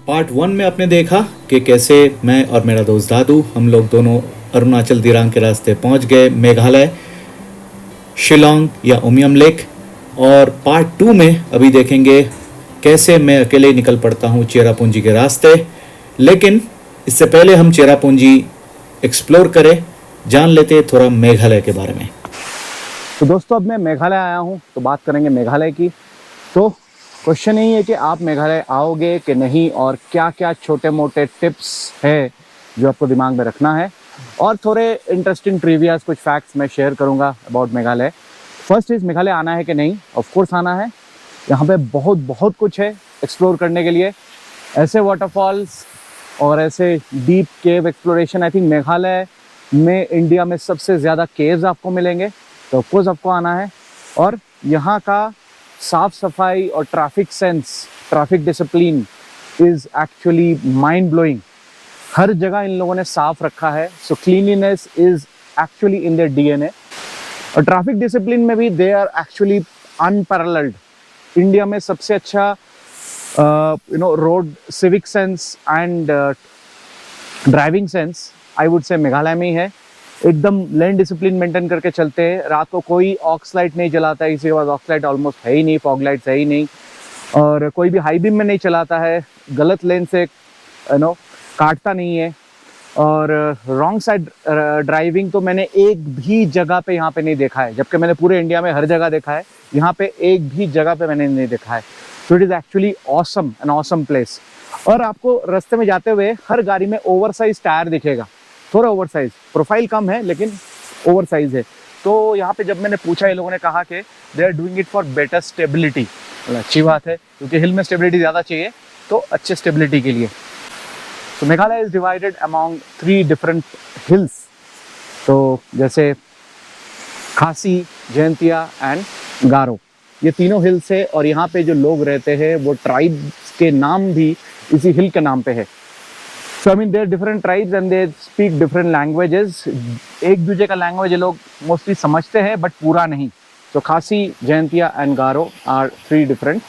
Part 1 में आपने देखा कि कैसे मैं और मेरा दोस्त दादू हम लोग दोनों अरुणाचल दिरांग के रास्ते पहुंच गए मेघालय, शिलोंग या उमियम लेक। और पार्ट 2 में अभी देखेंगे कैसे मैं अकेले निकल पड़ता हूं चेरापूंजी के रास्ते। लेकिन इससे पहले हम चेरापूंजी एक्सप्लोर करें, जान लेते थोड़ा मेघालय के बारे में। तो दोस्तों, अब मैं मेघालय आया हूँ तो बात करेंगे मेघालय की। तो क्वेश्चन यही है कि आप मेघालय आओगे कि नहीं और क्या क्या छोटे मोटे टिप्स है जो आपको दिमाग में रखना है, और थोड़े इंटरेस्टिंग ट्रिवियाज, कुछ फैक्ट्स मैं शेयर करूँगा about Meghalaya. First is, Meghalaya आना है कि नहीं? ऑफ कोर्स आना है। यहाँ पे बहुत बहुत कुछ है एक्सप्लोर करने के लिए, ऐसे वाटरफॉल्स और ऐसे deep cave exploration. I think Meghalaya में इंडिया में सबसे ज़्यादा केव्स आपको मिलेंगे, तो ऑफकोर्स आपको आना है। और यहाँ का साफ सफाई और traffic sense, traffic discipline is actually mind blowing. हर जगह इन लोगों ने साफ रखा है, so cleanliness is actually in their DNA. और ट्रैफिक डिसिप्लिन में भी they are actually unparalleled. India में सबसे अच्छा road civic sense and driving sense I would say Meghalaya में ही है। एकदम लेन डिसिप्लिन मेंटेन करके चलते हैं। रात को कोई ऑक्स लाइट नहीं जलाता है, किसी के पास ऑक्स लाइट ऑलमोस्ट है ही नहीं, फॉग लाइट्स है ही नहीं, और कोई भी हाई बीम में नहीं चलाता है, गलत लेन से काटता नहीं है। और रॉन्ग साइड ड्राइविंग तो मैंने एक भी जगह पे यहाँ पे नहीं देखा है, जबकि मैंने पूरे इंडिया में हर जगह देखा है, यहाँ पे एक भी जगह पे मैंने नहीं देखा है। So it is actually awesome, an awesome place. और आपको रास्ते में जाते हुए हर गाड़ी में ओवरसाइज टायर दिखेगा, थोड़ा ओवरसाइज, प्रोफाइल कम है लेकिन ओवरसाइज है। तो यहाँ पे जब मैंने पूछा, ये लोगों ने कहा कि they are doing it for better stability. अच्छी बात है, क्योंकि हिल में स्टेबिलिटी ज़्यादा चाहिए, तो अच्छे स्टेबिलिटी के लिए। तो Meghalaya is divided among 3 different hills, तो जैसे खासी, जयंतिया एंड गारो, ये तीनों हिल्स है। और यहाँ पे जो लोग रहते हैं वो ट्राइब्स के नाम भी इसी हिल के नाम पे है। So I mean there are different tribes and they speak different languages. एक दूसरे का लैंग्वेज ये लोग मोस्टली समझते हैं बट पूरा नहीं। So खासी, Jaintia and Garo are 3 different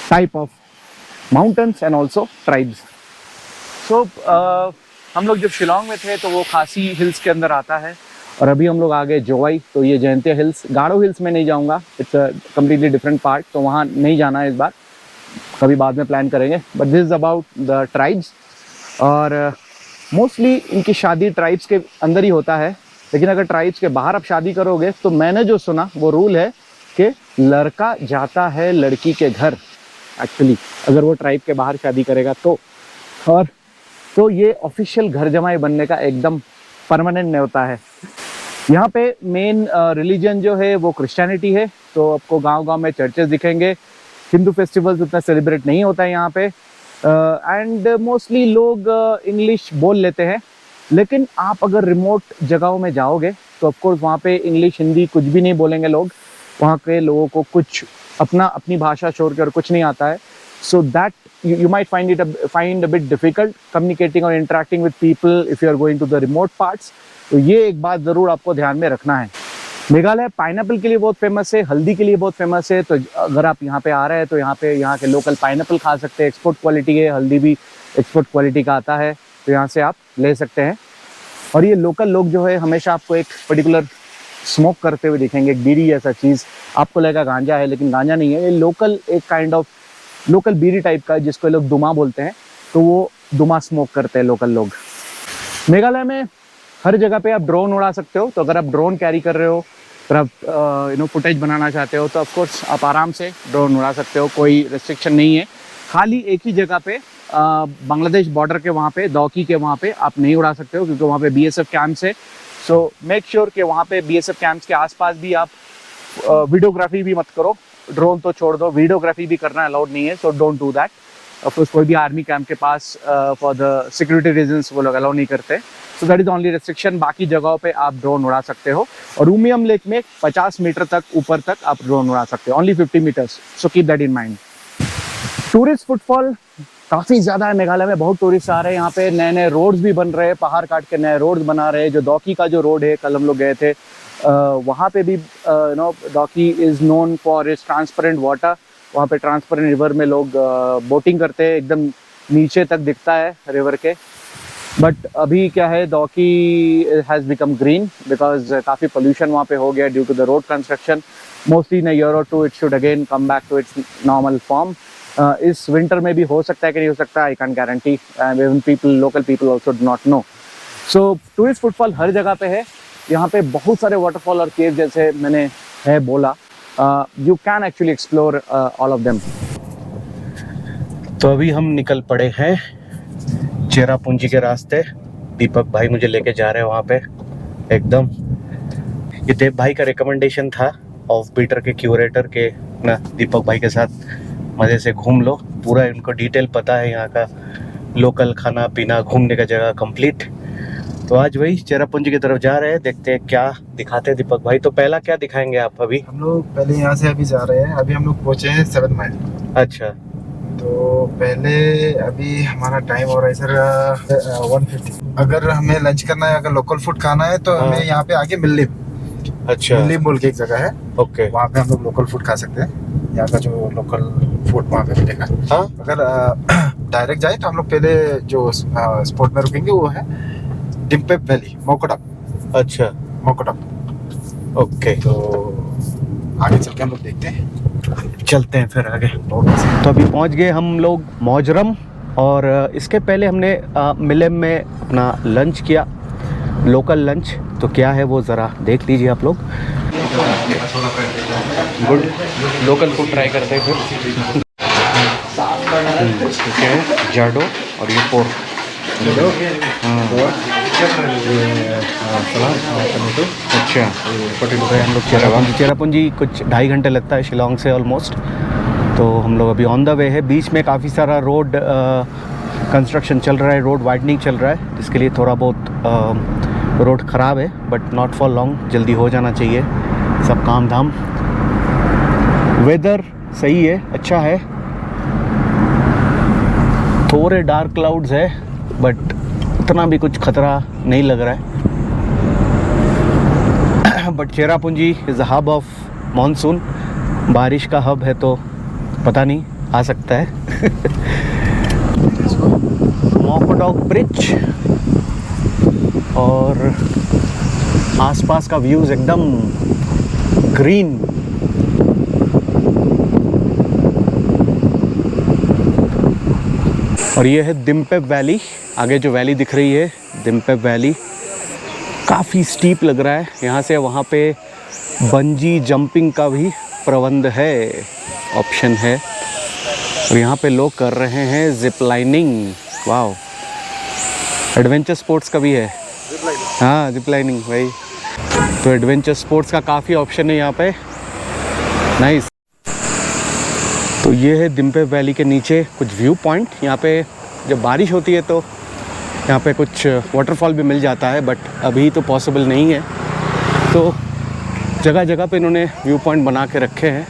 type of mountains and also tribes. So हम लोग जब शिलोंग में थे तो वो खासी हिल्स के अंदर आता है, और अभी हम लोग आ गए जोवाई, तो ये जयंतिया हिल्स। गारो हिल्स में नहीं जाऊँगा, it's a completely different part, तो वहाँ नहीं जाना है इस बार, कभी बाद में प्लान करेंगे। But this is about the tribes. और मोस्टली इनकी शादी ट्राइब्स के अंदर ही होता है, लेकिन अगर ट्राइब्स के बाहर आप शादी करोगे तो मैंने जो सुना वो रूल है कि लड़का जाता है लड़की के घर, एक्चुअली अगर वो ट्राइब के बाहर शादी करेगा तो। और तो ये ऑफिशियल घर जमाई बनने का एकदम परमानेंट न्योता है। यहाँ पे मेन रिलीजन जो है वो क्रिश्चियनिटी है, तो आपको गांव-गांव में चर्चेस दिखेंगे। हिंदू फेस्टिवल्स उतना सेलिब्रेट नहीं होता है यहाँ पे, एंड मोस्टली लोग इंग्लिश बोल लेते हैं। लेकिन आप अगर रिमोट जगहों में जाओगे तो ऑफकोर्स वहाँ पे इंग्लिश, हिंदी कुछ भी नहीं बोलेंगे लोग। वहाँ के लोगों को कुछ अपनी भाषा छोड़ कर कुछ नहीं आता है। So that you might find a bit difficult communicating or interacting with people if you are going to the remote parts. तो ये एक बात ज़रूर आपको ध्यान में रखना है। मेघालय पाइनएप्पल के लिए बहुत फेमस है, हल्दी के लिए बहुत फेमस है। तो अगर आप यहाँ पे आ रहे हैं तो यहाँ के लोकल पाइनएप्पल खा सकते हैं। एक्सपोर्ट क्वालिटी है, हल्दी भी एक्सपोर्ट क्वालिटी का आता है, तो यहाँ से आप ले सकते हैं। और ये लोकल लोग जो है हमेशा आपको एक पर्टिकुलर स्मोक करते हुए दिखेंगे, एक बीड़ी जैसा चीज़। आपको लगेगा गांजा है, लेकिन गांजा नहीं है, ये लोकल एक kind of local bidi type का है, जिसको लोग दुमा बोलते हैं। तो वो दुमा स्मोक करते हैं लोकल लोग। मेघालय में हर जगह पे आप ड्रोन उड़ा सकते हो, तो अगर आप ड्रोन कैरी कर रहे हो और आप फुटेज बनाना चाहते हो तो ऑफकोर्स आप आराम से ड्रोन उड़ा सकते हो, कोई रिस्ट्रिक्शन नहीं है। खाली एक ही जगह पे बांग्लादेश बॉर्डर के वहाँ पे, दौकी के वहाँ पे आप नहीं उड़ा सकते हो, क्योंकि वहाँ पे BSF कैंप्स है। सो मेक श्योर कि वहाँ पे BSF कैंप्स के आसपास भी आप वीडियोग्राफी भी मत करो। ड्रोन तो छोड़ दो, वीडियोग्राफी भी करना अलाउड नहीं है, so don't do that. Of course कोई भी आर्मी कैंप के पास फॉर द सिक्योरिटी रीजंस वो लोग अलाउ नहीं करते, so that is only restriction. बाकी जगहों पे आप ड्रोन उड़ा सकते हो। और उमियम लेक में 50 मीटर तक ऊपर तक आप ड्रोन उड़ा सकते हो, only 50 meters, so keep that in mind. Tourist footfall काफ़ी ज़्यादा है मेघालय में, बहुत टूरिस्ट आ रहे हैं यहाँ पे। नए नए रोड्स भी बन रहे हैं, पहाड़ काट के नए रोड्स बना रहे हैं। जो दौकी का जो रोड है, कल हम लोग गए थे, वहाँ पे भी Dawki is known for its transparent water. वहाँ पे ट्रांसपेरेंट रिवर में लोग बोटिंग करते हैं, एकदम नीचे तक दिखता है रिवर के। बट अभी क्या है, Dawki has become green because काफ़ी पोल्यूशन वहाँ पे हो गया due to the road construction. Mostly in a year और two it should again come back to its normal form. इस विंटर में भी हो सकता है कि नहीं हो सकता, I can guarantee, even people, local people also do not know. So tourist footfall हर जगह पे है। यहाँ पे बहुत सारे वाटरफॉल और केव जैसे मैंने है बोला, you can actually explore all of them. तो अभी हम निकल पड़े हैं चेरापूंजी के रास्ते। दीपक भाई मुझे लेके जा रहे हैं वहाँ पे एकदम। ये देव भाई का रिकमेंडेशन था, ऑफ बीटर के क्यूरेटर के ना, दीपक भाई के साथ मज़े से घूम लो। पूरा इनको डिटेल पता है यहाँ का, लोकल खाना पीना घूमने का जगह कंप्लीट। तो आज वही चेरापूंजी की तरफ जा रहे हैं, देखते हैं क्या दिखाते हैं दीपक भाई। तो पहला क्या दिखाएंगे आप अभी? हम लोग पहले यहाँ से अभी जा रहे हैं, अभी हम लोग पहुँचे हैं 7 माइल। अच्छा, तो पहले अभी हमारा टाइम हो रहा है सर 1:50। अगर हमें लंच करना है, अगर लोकल फूड खाना है तो हमें यहाँ पे आगे मिल्लिम, अच्छा, मिल्लिम बोल के एक जगह है, ओके, वहाँ पे हम लोग लोकल फूड खा सकते हैं। यहाँ का जो लोकल फूड वहाँ पे मिलेगा। हाँ, अगर डायरेक्ट जाए तो हम लोग पहले जो स्पॉट में रुकेंगे वो है डिम्पेप वैली, मोकोटॉप। अच्छा, मोकोटॉप, ओके। तो आगे चल के हम लोग देखते हैं, चलते हैं फिर आगे। तो अभी पहुंच गए हम लोग मौजरम, और इसके पहले हमने मिलेम में अपना लंच किया, लोकल लंच। तो क्या है वो ज़रा देख लीजिए आप लोग। गुड, लोकल फूड ट्राई करते हैं फिर। ठीक है, जाडो और ये पोर्क। अच्छा, हम लोग चेरापूंजी कुछ 2.5 घंटे लगता है शिलोंग से ऑलमोस्ट। तो हम लोग अभी ऑन द वे है। बीच में काफ़ी सारा रोड कंस्ट्रक्शन चल रहा है, रोड वाइडनिंग चल रहा है, जिसके लिए थोड़ा बहुत रोड ख़राब है, बट नॉट फॉर लॉन्ग, जल्दी हो जाना चाहिए सब काम धाम। वेदर सही है, अच्छा है, थोड़े डार्क क्लाउड्स है, बट इतना भी कुछ खतरा नहीं लग रहा है। But Cherrapunji is the hub of monsoon, बारिश का हब है, तो पता नहीं, आ सकता है। मोकोटॉक ब्रिज और आसपास का व्यूज़ एकदम ग्रीन। और ये है दिम्पेप वैली। आगे जो वैली दिख रही है दिम्पेप वैली, काफ़ी स्टीप लग रहा है। यहाँ से वहाँ पे बंजी जंपिंग का भी प्रबंध है, ऑप्शन है। और यहाँ पे लोग कर रहे हैं zip lining. Wow, adventure sports का भी है। हाँ, जिप लाइनिंग वही। तो एडवेंचर स्पोर्ट्स का काफ़ी ऑप्शन है यहाँ पे, नाइस। तो ये है दिम्पेप वैली के नीचे कुछ व्यू पॉइंट। यहाँ पे जब बारिश होती है तो यहाँ पे कुछ वाटरफॉल भी मिल जाता है, बट अभी तो पॉसिबल नहीं है। तो जगह जगह पे इन्होंने व्यू पॉइंट बना के रखे हैं,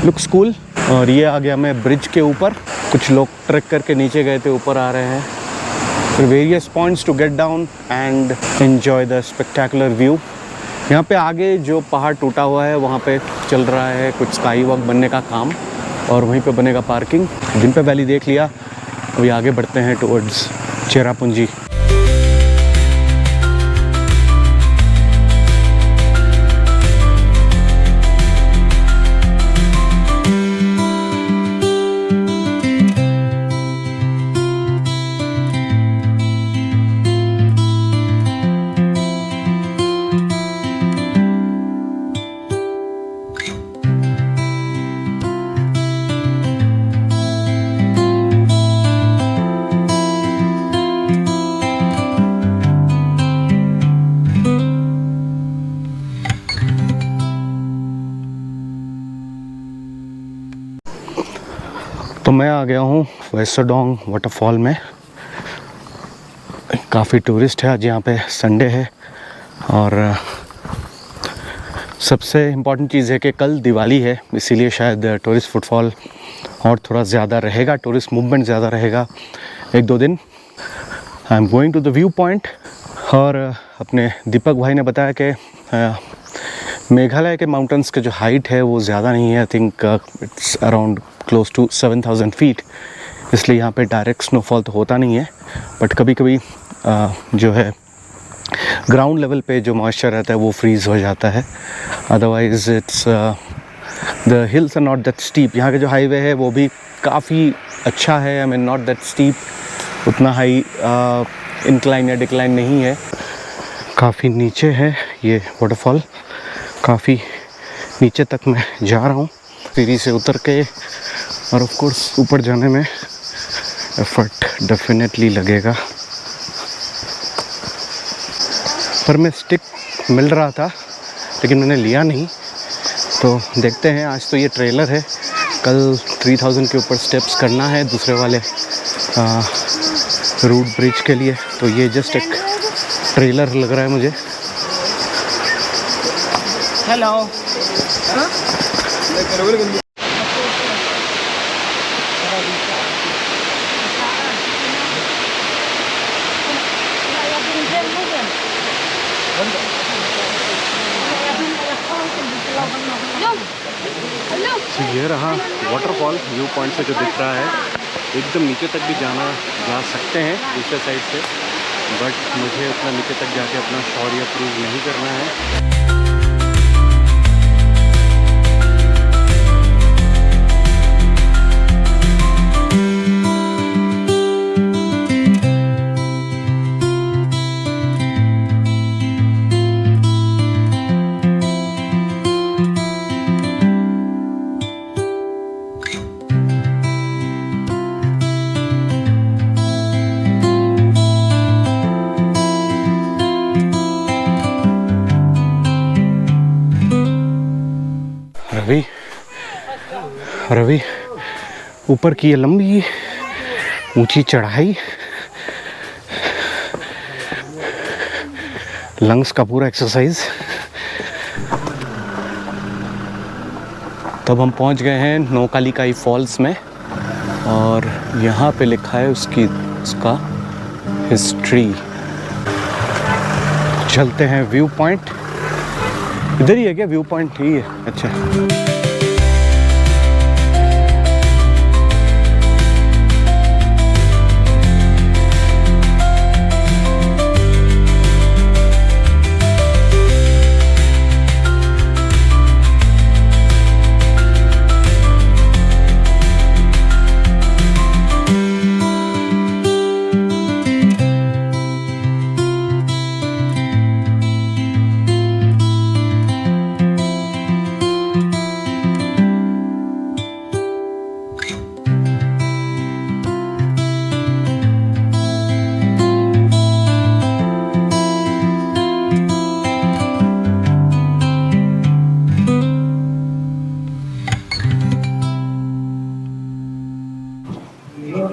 लुक्स कूल। और ये आ गया मैं ब्रिज के ऊपर, कुछ लोग ट्रैक करके नीचे गए थे, ऊपर आ रहे हैं। फिर various points to get down and enjoy the spectacular view. यहाँ पे आगे जो पहाड़ टूटा हुआ है वहाँ पे चल रहा है कुछ स्काई वॉक बनने का काम, और वहीं पे बनेगा पार्किंग। दिम्पेप वैली देख लिया, अभी आगे बढ़ते हैं टुवर्ड्स चेरापूंजी। तो मैं आ गया हूँ वेस्टरडोंग वाटरफॉल में। काफ़ी टूरिस्ट है आज, यहाँ पे संडे है। और सबसे इम्पॉर्टेंट चीज़ है कि कल दिवाली है, इसीलिए शायद टूरिस्ट फुटफॉल और थोड़ा ज़्यादा रहेगा, टूरिस्ट मूवमेंट ज़्यादा रहेगा 1-2 दिन। I am going to the view point. और अपने दीपक भाई ने बताया कि मेघालय के माउंटेन्स के जो हाइट है वो ज़्यादा नहीं है। I think it's around close to 7,000 feet. इसलिए यहाँ पे डायरेक्ट स्नोफॉल तो होता नहीं है, बट कभी कभी जो है ग्राउंड लेवल पे जो मॉइस्चर रहता है वो फ्रीज़ हो जाता है। Otherwise it's the hills are not that steep. यहाँ के जो हाईवे है वो भी काफ़ी अच्छा है, I mean not that steep, उतना हाई इंक्लाइन या डिक्लाइन नहीं है। काफ़ी नीचे है ये वाटरफॉल, काफ़ी नीचे तक मैं जा रहा हूँ सीढ़ी से उतर के, और ऑफ कोर्स ऊपर जाने में एफर्ट डेफिनेटली लगेगा। पर मैं स्टिक मिल रहा था लेकिन मैंने लिया नहीं, तो देखते हैं। आज तो ये ट्रेलर है, कल 3000 के ऊपर स्टेप्स करना है दूसरे वाले रूट ब्रिज के लिए, तो ये जस्ट एक ट्रेलर लग रहा है मुझे। हेलो तो ये रहा वाटरफॉल व्यू पॉइंट से जो दिख रहा है। एकदम नीचे तक भी जा सकते हैं दूसरे साइड से, बट मुझे उतना नीचे तक जाके अपना शौर्य प्रूव नहीं करना है। रवि, ऊपर की ये लंबी ऊंची चढ़ाई, लंग्स का पूरा एक्सरसाइज। तब हम पहुंच गए हैं नौकालिकाई फॉल्स में, और यहाँ पे लिखा है उसका हिस्ट्री। चलते हैं व्यू पॉइंट। इधर ही है क्या व्यू पॉइंट? ही है, अच्छा।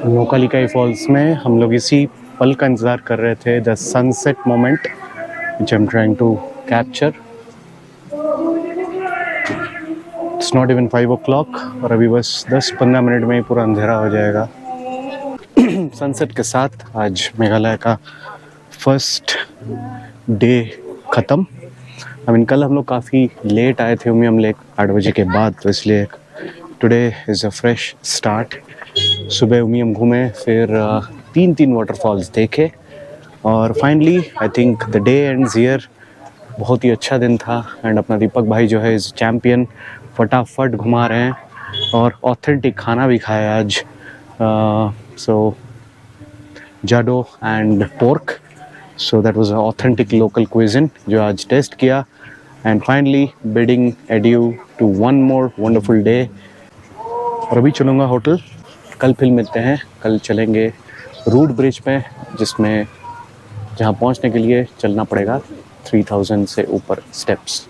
नौकालिकाई फॉल्स में हम लोग इसी पल का इंतज़ार कर रहे थे, the sunset moment which I'm trying to capture. It's not even 5 o'clock और अभी बस 10-15 मिनट में ही पूरा अंधेरा हो जाएगा। सनसेट के साथ आज मेघालय का फर्स्ट डे ख़त्म। आई मीन कल हम लोग काफ़ी लेट आए थे उमियम लेक 8 बजे के बाद, तो इसलिए today is a fresh start. सुबह उमियम घूमे, फिर 3 वाटरफॉल्स देखे, और finally I think the day ends here. बहुत ही अच्छा दिन था, एंड अपना दीपक भाई जो है इस चैम्पियन फटाफट घुमा रहे हैं, और ऑथेंटिक खाना भी खाया आज। So jadoh and pork, so that was authentic local cuisine जो आज टेस्ट किया। And finally bidding adieu to one more wonderful day. और अभी चलूँगा होटल, कल फिर मिलते हैं। कल चलेंगे रूट ब्रिज पे, जहाँ पहुंचने के लिए चलना पड़ेगा 3000 से ऊपर स्टेप्स।